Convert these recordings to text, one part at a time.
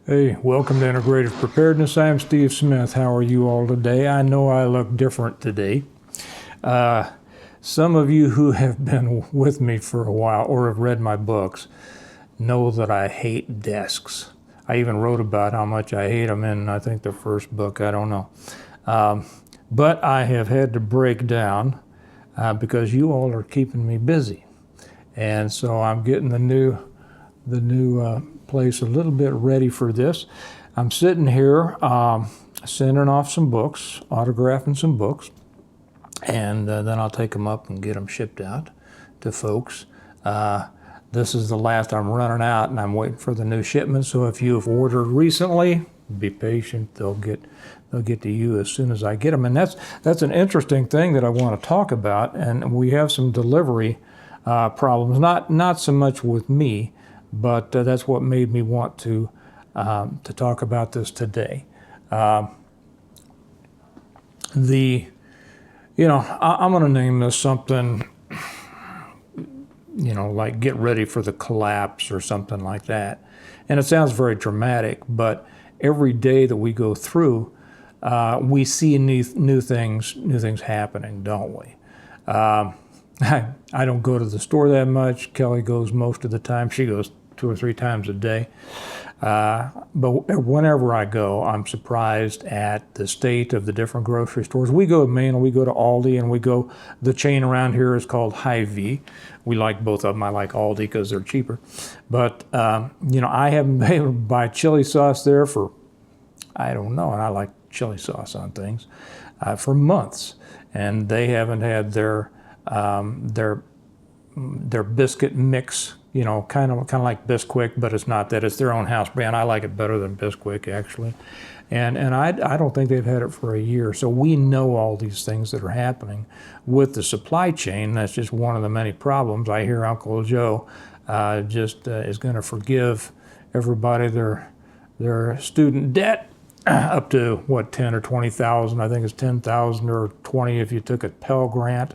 Hey, welcome to Integrative Preparedness. I'm Steve Smith. How are you all today? I know I look different today. Some of you who have been with me for a while or have read my books know that I hate desks. I even wrote about how much I hate them in, I think, the first book. I don't know. But I have had to break down because you all are keeping me busy. And so I'm getting the new place a little bit ready for this. I'm sitting here sending off some books, autographing some books, and then I'll take them up and get them shipped out to folks. This is the last I'm running out, and I'm waiting for the new shipment. So if you have ordered recently, be patient. They'll get to you as soon as I get them. And that's an interesting thing that I want to talk about. And we have some delivery problems, not so much with me, but that's what made me want to talk about this today. I'm going to name this something, like get ready for the collapse or something like that. And it sounds very dramatic, but every day that we go through, we see new things happening, don't we? I don't go to the store that much. Kelly goes most of the time. She goes 2 or 3 times a day. But whenever I go, I'm surprised at the state of the different grocery stores. We go to Maine, we go to Aldi, and the chain around here is called Hy-Vee. We like both of them. I like Aldi because they're cheaper. But, I haven't been able to buy chili sauce there for, I don't know, and I like chili sauce on things, for months. And they haven't had their biscuit mix, kind of like Bisquick, but it's not that. It's their own house brand. I like it better than Bisquick, actually. And I don't think they've had it for a year. So we know all these things that are happening with the supply chain. That's just one of the many problems. I hear Uncle Joe is going to forgive everybody their student debt up to, 10 or 20,000. I think it's 10,000 or 20 if you took a Pell Grant.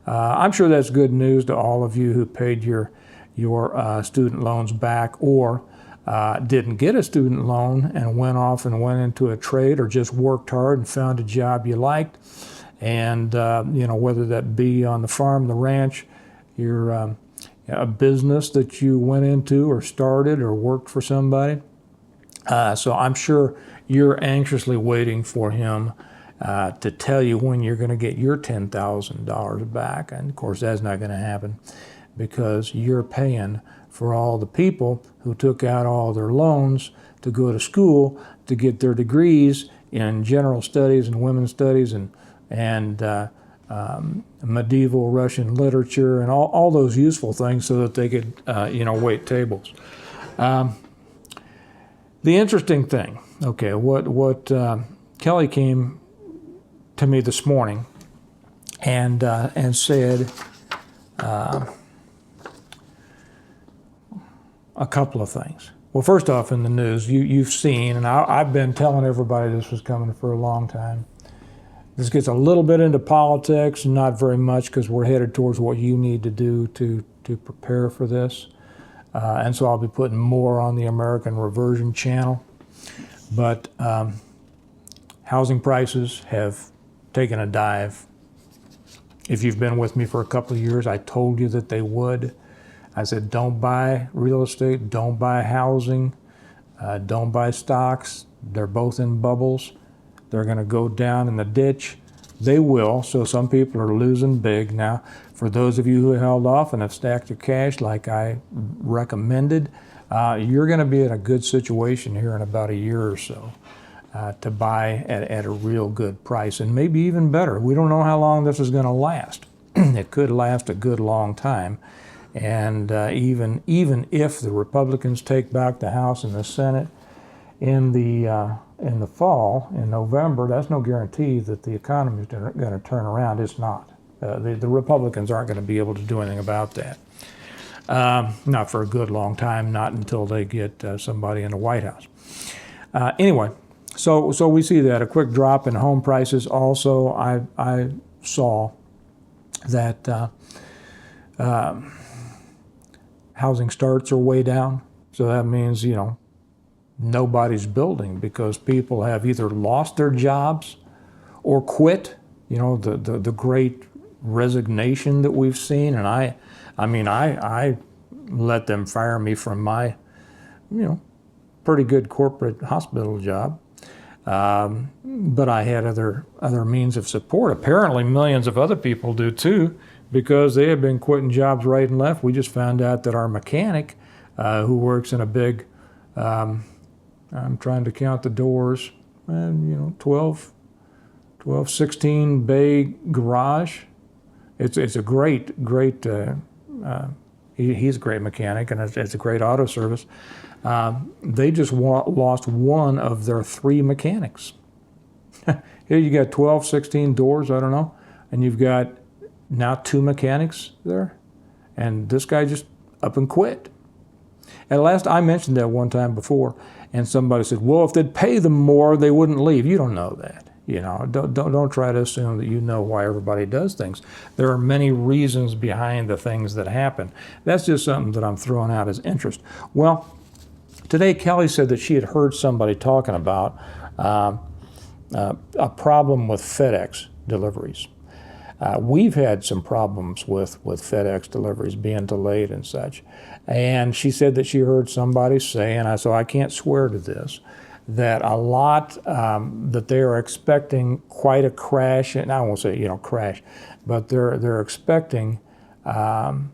I'm sure that's good news to all of you who paid your student loans back or didn't get a student loan and went off and went into a trade or just worked hard and found a job you liked. And, whether that be on the farm, the ranch, a business that you went into or started or worked for somebody. So I'm sure you're anxiously waiting for him to tell you when you're going to get your $10,000 back. And of course, that's not going to happen because you're paying for all the people who took out all their loans to go to school to get their degrees in general studies and women's studies and medieval Russian literature and all those useful things so that they could, wait tables. The interesting thing, okay, what Kelly came to me this morning and said a couple of things. Well, first off, in the news, you've seen, and I've been telling everybody this was coming for a long time. This gets a little bit into politics, not very much, because we're headed towards what you need to do to prepare for this. And so I'll be putting more on the American Reversion channel. But housing prices have taken a dive. If you've been with me for a couple of years, I told you that they would. I said, don't buy real estate, don't buy housing, don't buy stocks. They're both in bubbles. They're going to go down in the ditch. They will, so some people are losing big. Now, for those of you who held off and have stacked your cash like I recommended, you're going to be in a good situation here in about a year or so to buy at a real good price, and maybe even better. We don't know how long this is going to last. It could last a good long time. And even if the Republicans take back the House and the Senate in the fall, in November, that's no guarantee that the economy is going to turn around. It's not. The Republicans aren't going to be able to do anything about that. Not for a good long time, not until they get somebody in the White House. Anyway, so we see that, a quick drop in home prices. Also, I saw that housing starts are way down. So that means, nobody's building because people have either lost their jobs or quit. You know, the great resignation that we've seen. And I let them fire me from my, pretty good corporate hospital job. But I had other means of support. Apparently millions of other people do too, because they have been quitting jobs right and left. We just found out that our mechanic, who works in a big, I'm trying to count the doors, 12, 16 bay garage. It's a great, he's a great mechanic, and it's a great auto service. They just lost one of their 3 mechanics. Here you got 12, 16 doors, I don't know, and you've got now 2 mechanics there, and this guy just up and quit. At last, I mentioned that one time before, and somebody said, well, if they'd pay them more, they wouldn't leave. You don't know that. Don't try to assume that you know why everybody does things. There are many reasons behind the things that happen. That's just something that I'm throwing out as interest. Well, today Kelly said that she had heard somebody talking about a problem with FedEx deliveries. We've had some problems with FedEx deliveries being delayed and such. And she said that she heard somebody say, and so I can't swear to this, that a lot, that they are expecting quite a crash, and I won't say, crash, but they're expecting quite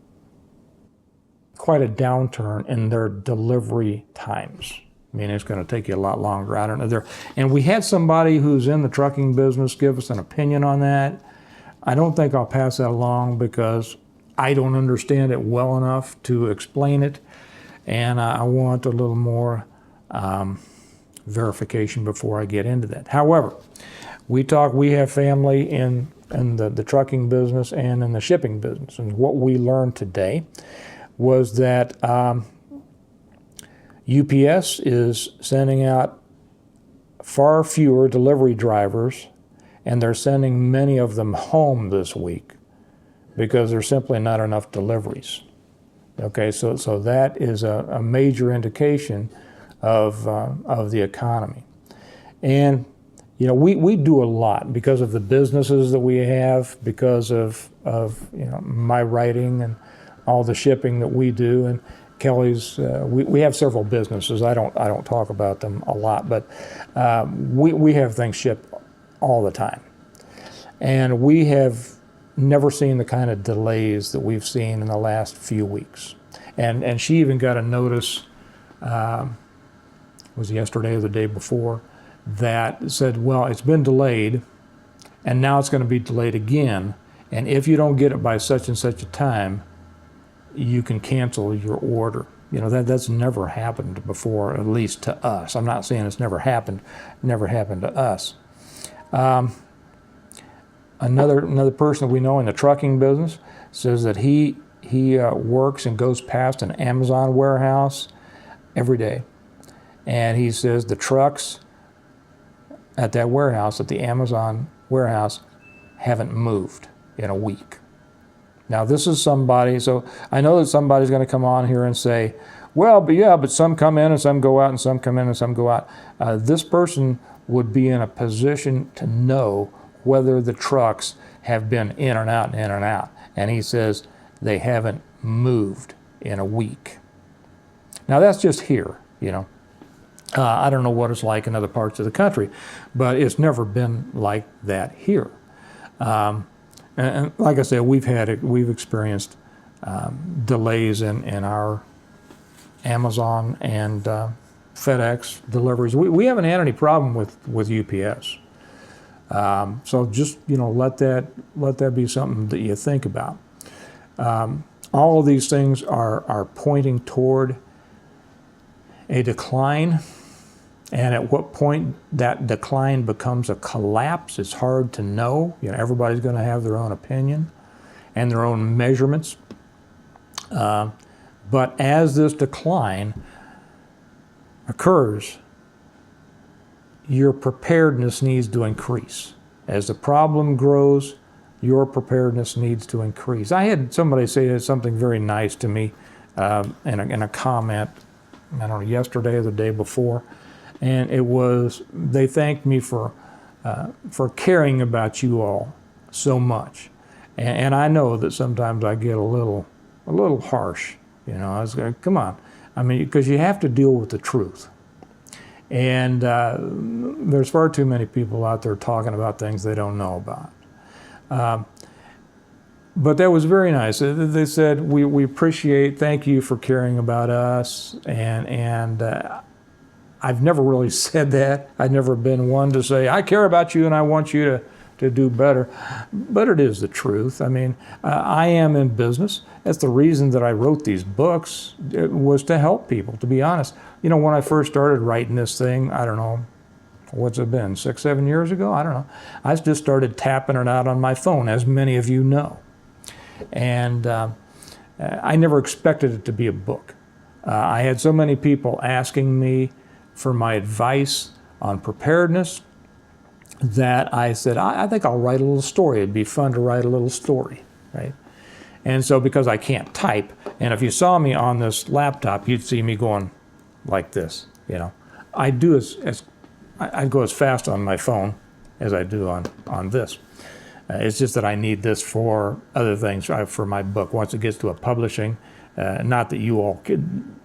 a downturn in their delivery times. I mean, it's going to take you a lot longer. I don't know. And we had somebody who's in the trucking business give us an opinion on that. I don't think I'll pass that along because I don't understand it well enough to explain it, and I want a little more verification before I get into that. However, we have family in the trucking business and in the shipping business, and what we learned today was that UPS is sending out far fewer delivery drivers, and they're sending many of them home this week because there's simply not enough deliveries. Okay, so that is a major indication of the economy. And we do a lot because of the businesses that we have, because of my writing and all the shipping that we do, and Kelly's. We have several businesses. I don't talk about them a lot, but we have things shipped all the time, and we have never seen the kind of delays that we've seen in the last few weeks. And she even got a notice. Was yesterday or the day before, that said, well, it's been delayed, and now it's going to be delayed again, and if you don't get it by such and such a time, you can cancel your order. That's never happened before, at least to us. I'm not saying it's never happened to us. Another person that we know in the trucking business says that he works and goes past an Amazon warehouse every day. And he says the trucks at that warehouse, at the Amazon warehouse, haven't moved in a week. Now, this is somebody, so I know that somebody's going to come on here and say, well, but some come in and some go out, and some come in and some go out. This person would be in a position to know whether the trucks have been in and out and in and out. And he says they haven't moved in a week. Now, that's just here, I don't know what it's like in other parts of the country, but it's never been like that here. And like I said, we've experienced delays in our Amazon and FedEx deliveries. We haven't had any problem with UPS. So just let that be something that you think about. All of these things are pointing toward a decline. And at what point that decline becomes a collapse is hard to know. Everybody's going to have their own opinion and their own measurements. But as this decline occurs, your preparedness needs to increase. As the problem grows, your preparedness needs to increase. I had somebody say something very nice to me in a comment I don't know, yesterday or the day before, and they thanked me for caring about you all so much, and I know that sometimes I get a little harsh, you know. I was like, come on, I mean, because you have to deal with the truth, and there's far too many people out there talking about things they don't know about. But that was very nice. They said, we appreciate, thank you for caring about us. And I've never really said that. I've never been one to say, I care about you and I want you to do better. But it is the truth. I mean, I am in business. That's the reason that I wrote these books. It was to help people, to be honest. You know, when I first started writing this thing, I don't know, what's it been, 6, 7 years ago? I don't know. I just started tapping it out on my phone, as many of you know. And I never expected it to be a book. I had so many people asking me for my advice on preparedness that I said, I think I'll write a little story. It'd be fun to write a little story, right? And so because I can't type, and if you saw me on this laptop, you'd see me going like this, you know. I'd go as fast on my phone as I do on this. It's just that I need this for other things, for my book. Once it gets to a publishing, not that you all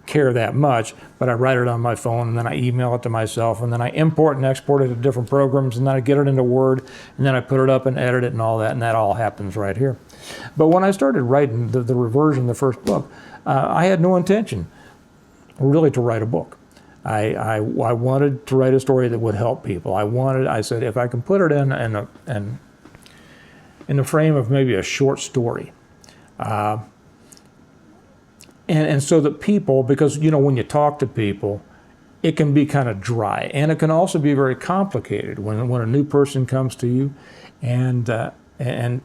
care that much, but I write it on my phone and then I email it to myself and then I import and export it to different programs and then I get it into Word and then I put it up and edit it and all that, and that all happens right here. But when I started writing the reversion, the first book, I had no intention really to write a book. I wanted to write a story that would help people. I said, if I can put it in the frame of maybe a short story. And so that people, because, you know, when you talk to people, it can be kind of dry. And it can also be very complicated when a new person comes to you and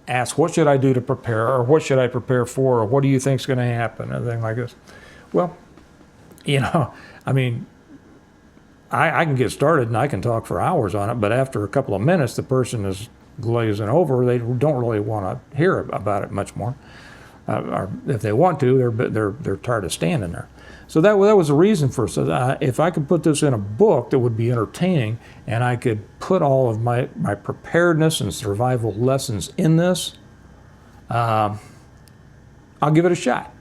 asks, what should I do to prepare? Or what should I prepare for? Or what do you think is going to happen? And things like this. Well, you know, I mean, I can get started and I can talk for hours on it, but after a couple of minutes, the person is glazing over. They don't really want to hear about it much more. Or if they want to, they're tired of standing there. So that was the reason for it. So if I could put this in a book that would be entertaining, and I could put all of my preparedness and survival lessons in this, I'll give it a shot.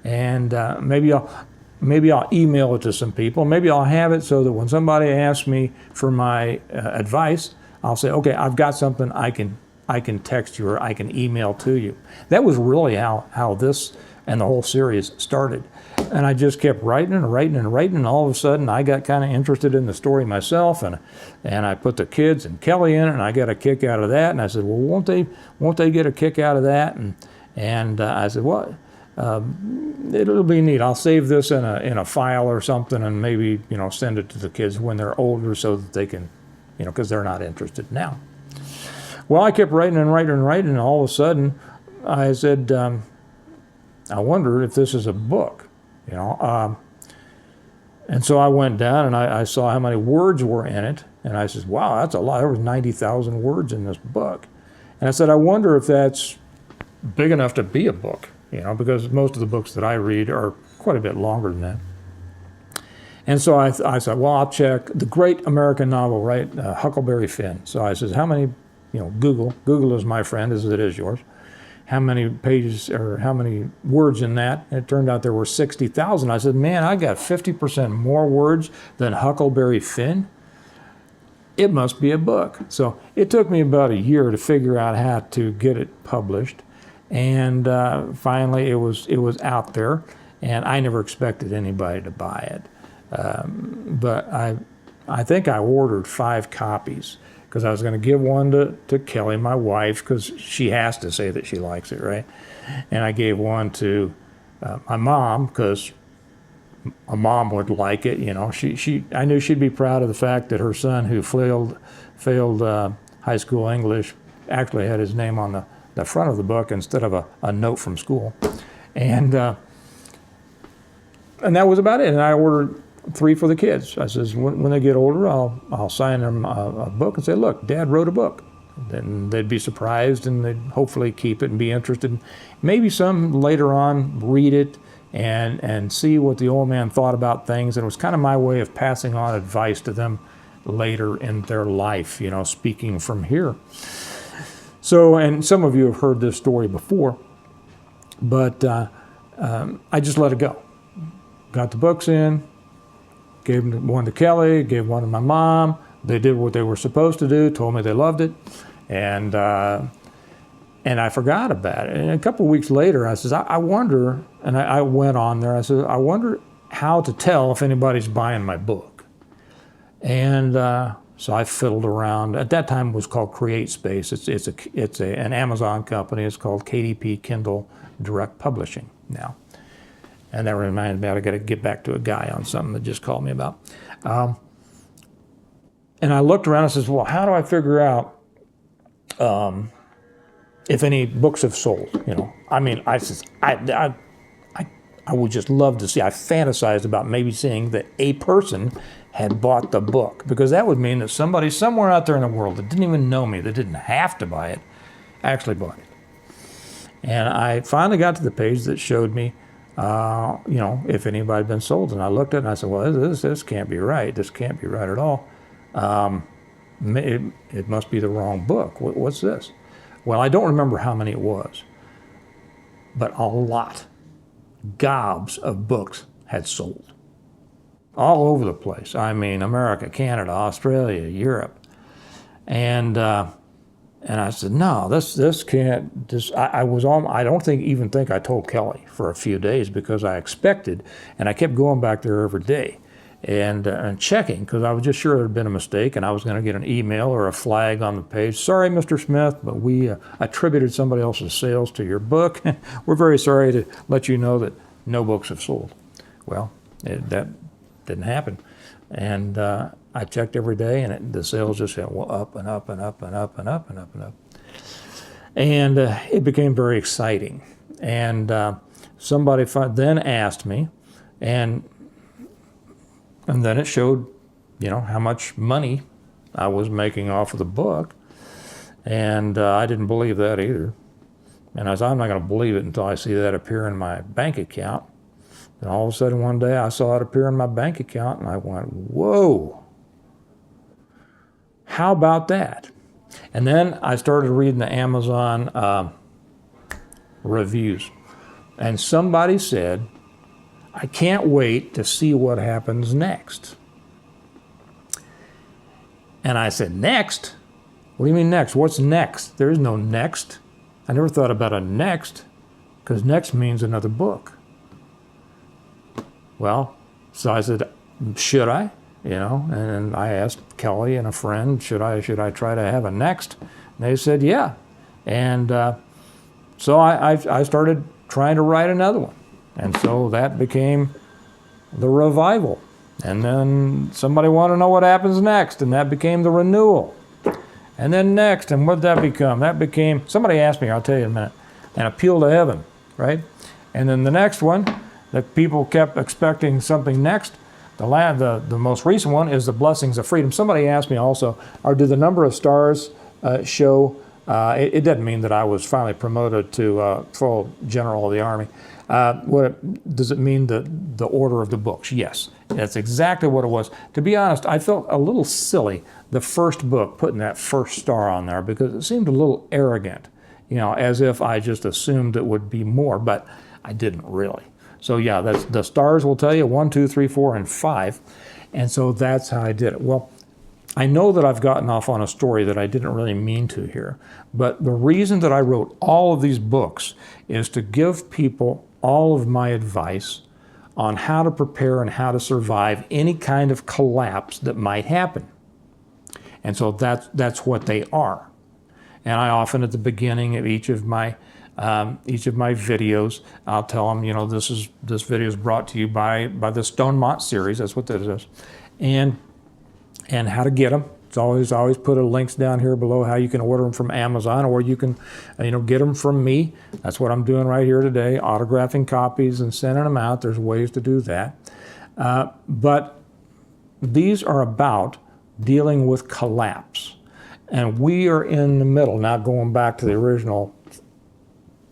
And maybe I'll email it to some people. Maybe I'll have it so that when somebody asks me for my advice, I'll say, okay, I've got something I can text you or I can email to you. That was really how this and the whole series started. And I just kept writing and writing and writing, and all of a sudden I got kind of interested in the story myself, and I put the kids and Kelly in it, and I got a kick out of that. And I said, well, won't they get a kick out of that? And I said, well, it'll be neat. I'll save this in a file or something, and maybe, you know, send it to the kids when they're older so that they can, you know, because they're not interested now. Well, I kept writing and writing and writing, and all of a sudden I said, I wonder if this is a book, you know. And so I went down and I saw how many words were in it, and I said, wow, that's a lot. There was 90,000 words in this book. And I said, I wonder if that's big enough to be a book, you know, because most of the books that I read are quite a bit longer than that. And so I said, well, I'll check the great American novel, right, Huckleberry Finn. So I said, how many, you know, Google is my friend as it is yours. How many pages or how many words in that? And it turned out there were 60,000. I said, man, I got 50% more words than Huckleberry Finn. It must be a book. So it took me about a year to figure out how to get it published. And finally it was out there, and I never expected anybody to buy it. But I think I ordered 5 copies, because I was going to give one to Kelly, my wife, because she has to say that she likes it, right? And I gave one to my mom, because a mom would like it, you know. I knew she'd be proud of the fact that her son, who failed high school English, actually had his name on the front of the book instead of a note from school. And that was about it. And I ordered 3 for the kids. I says, when they get older, I'll sign them a book and say, look, Dad wrote a book. Then they'd be surprised, and they'd hopefully keep it and be interested. Maybe some later on read it, and see what the old man thought about things. And it was kind of my way of passing on advice to them later in their life, you know, speaking from here. So, and some of you have heard this story before, but I just let it go. Got the books in, gave one to Kelly, gave one to my mom. They did what they were supposed to do, told me they loved it, and I forgot about it. And a couple of weeks later, I says, I wonder, and I went on there, I said, I wonder how to tell if anybody's buying my book. And so I fiddled around. At that time, it was called CreateSpace. It's an Amazon company. It's called KDP Kindle Direct Publishing now. And that reminded me, I got to get back to a guy on something that just called me about. And I looked around and says, well, how do I figure out if any books have sold? You know, I mean, I would just love to see. I fantasized about maybe seeing that a person had bought the book, because that would mean that somebody somewhere out there in the world that didn't even know me, that didn't have to buy it, actually bought it. And I finally got to the page that showed me, you know, if anybody had been sold. And I looked at it and I said, well, this can't be right. This can't be right at all. It must be the wrong book. What's this? Well, I don't remember how many it was, but a lot, gobs of books had sold. All over the place. I mean, America, Canada, Australia, Europe. And I said, no, this can't, I don't even think I told Kelly for a few days, because I expected, and I kept going back there every day and checking, because I was just sure there had been a mistake and I was going to get an email or a flag on the page. Sorry, Mr. Smith, but we attributed somebody else's sales to your book. We're very sorry to let you know that no books have sold. Well, that didn't happen. And I checked every day, and the sales just went up and up and up and up and up and up and up. And it became very exciting. And somebody then asked me, and then it showed, you know, how much money I was making off of the book. And I didn't believe that either. And I said, I'm not going to believe it until I see that appear in my bank account. And all of a sudden one day I saw it appear in my bank account, and I went, whoa, how about that? And then I started reading the Amazon reviews. And somebody said, I can't wait to see what happens next. And I said, next? What do you mean next? What's next? There is no next. I never thought about a next, because next means another book. Well, so I said, should I? You know, and I asked Kelly and a friend, should I try to have a next? And they said, yeah. And so I started trying to write another one. And so that became the revival. And then somebody wanted to know what happens next, and that became the renewal. And then next, and what did that become? That became, somebody asked me, I'll tell you in a minute, an appeal to heaven, right? And then the next one, that people kept expecting something next. The most recent one is the Blessings of Freedom. Somebody asked me also, do the number of stars show? It doesn't mean that I was finally promoted to full general of the Army. Does it mean the order of the books? Yes, that's exactly what it was. To be honest, I felt a little silly, the first book, putting that first star on there, because it seemed a little arrogant, you know, as if I just assumed it would be more, but I didn't really. So yeah, the stars will tell you 1, 2, 3, 4, and 5. And so that's how I did it. Well, I know that I've gotten off on a story that I didn't really mean to here, but the reason that I wrote all of these books is to give people all of my advice on how to prepare and how to survive any kind of collapse that might happen. And so that's what they are. And I often, at the beginning of each of my videos, I'll tell them, you know, this video is brought to you by the Stonemont series. That's what this is, and how to get them. It's always put links down here below how you can order them from Amazon, or you can, get them from me. That's what I'm doing right here today, autographing copies and sending them out. There's ways to do that, but these are about dealing with collapse, and we are in the middle now. Going back to the original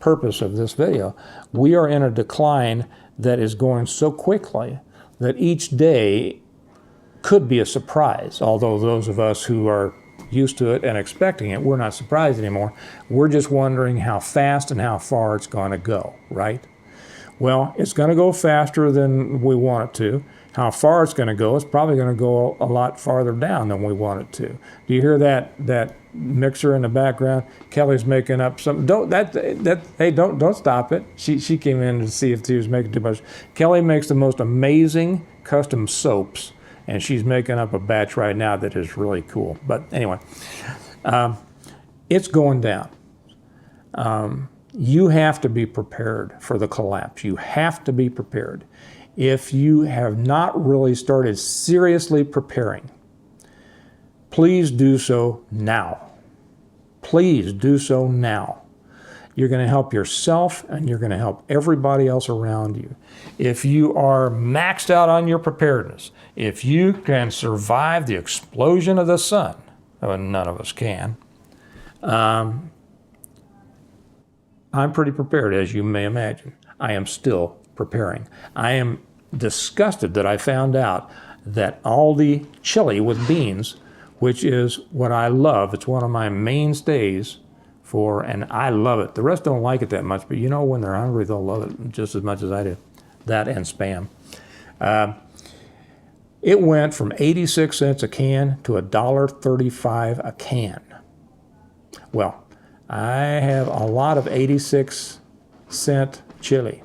purpose of this video, we are in a decline that is going so quickly that each day could be a surprise, although those of us who are used to it and expecting it, we're not surprised anymore. We're just wondering how fast and how far it's going to go, right? Well, it's going to go faster than we want it to. How far it's going to go, it's probably going to go a lot farther down than we want it to. Do you hear that mixer in the background? Kelly's making up some. Don't stop it. She came in to see if she was making too much. Kelly makes the most amazing custom soaps, and she's making up a batch right now that is really cool. But anyway, it's going down. You have to be prepared for the collapse. You have to be prepared. If you have not really started seriously preparing, please do so now. Please do so now. You're going to help yourself and you're going to help everybody else around you. If you are maxed out on your preparedness, if you can survive the explosion of the sun, none of us can, I'm pretty prepared, as you may imagine. I am still preparing. I am disgusted that I found out that Aldi chili with beans, which is what I love, it's one of my mainstays and I love it. The rest don't like it that much, but you know, when they're hungry, they'll love it just as much as I do. That and Spam. It went from 86 cents a can to $1.35 a can. Well, I have a lot of 86-cent chili.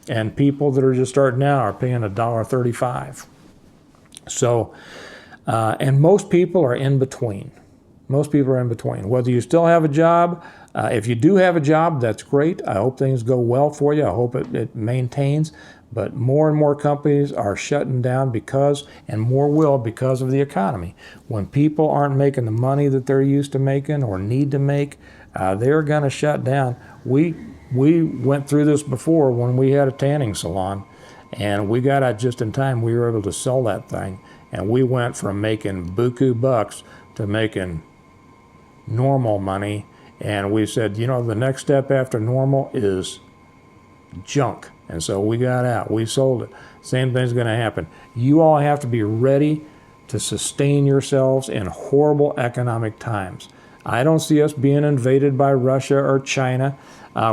And people that are just starting out are paying $1.35. So, and most people are in between. Most people are in between. Whether you still have a job, if you do have a job, that's great. I hope things go well for you. I hope it maintains. But more and more companies are shutting down and more will because of the economy. When people aren't making the money that they're used to making or need to make, they're going to shut down. We went through this before when we had a tanning salon, and we got out just in time. We were able to sell that thing, and we went from making buku bucks to making normal money. And we said, you know, the next step after normal is junk. And so we got out. We sold it. Same thing's going to happen. You all have to be ready to sustain yourselves in horrible economic times. I don't see us being invaded by Russia or China.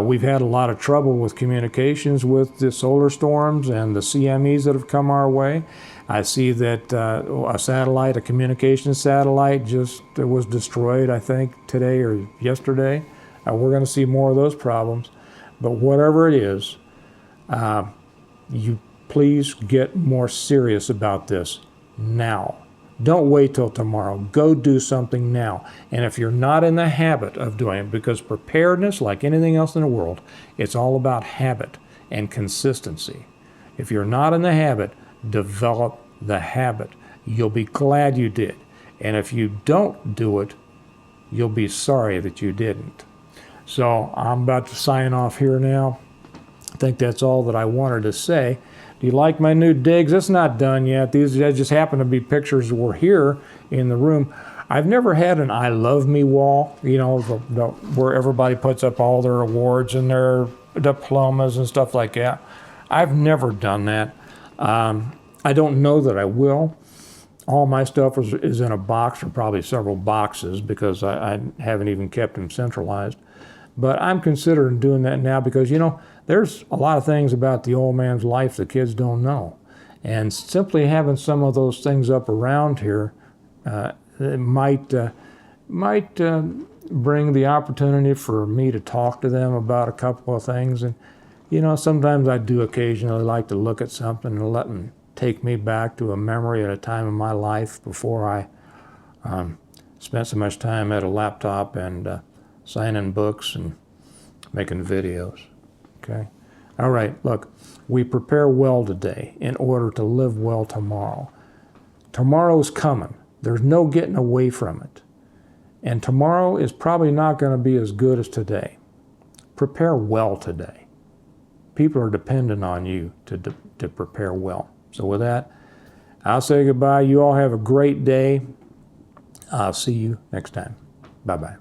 We've had a lot of trouble with communications with the solar storms and the CMEs that have come our way. I see that a communications satellite just was destroyed, I think, today or yesterday. We're going to see more of those problems. But whatever it is, you please get more serious about this now. Don't wait till tomorrow. Go do something now. And if you're not in the habit of doing it, because preparedness, like anything else in the world, it's all about habit and consistency. If you're not in the habit, develop the habit. You'll be glad you did. And if you don't do it, you'll be sorry that you didn't. So I'm about to sign off here now. I think that's all that I wanted to say. Do you like my new digs? It's not done yet. These just happen to be pictures that were here in the room. I've never had an I love me wall, you know, where everybody puts up all their awards and their diplomas and stuff like that. I've never done that. I don't know that I will. All my stuff is in a box, or probably several boxes, because I haven't even kept them centralized. But I'm considering doing that now because, you know, there's a lot of things about the old man's life the kids don't know. And simply having some of those things up around here it might bring the opportunity for me to talk to them about a couple of things. And, you know, sometimes I do occasionally like to look at something and let them take me back to a memory at a time in my life before I spent so much time at a laptop and signing books and making videos. Okay? All right, look, we prepare well today in order to live well tomorrow. Tomorrow's coming. There's no getting away from it. And tomorrow is probably not going to be as good as today. Prepare well today. People are dependent on you to prepare well. So with that, I'll say goodbye. You all have a great day. I'll see you next time. Bye-bye.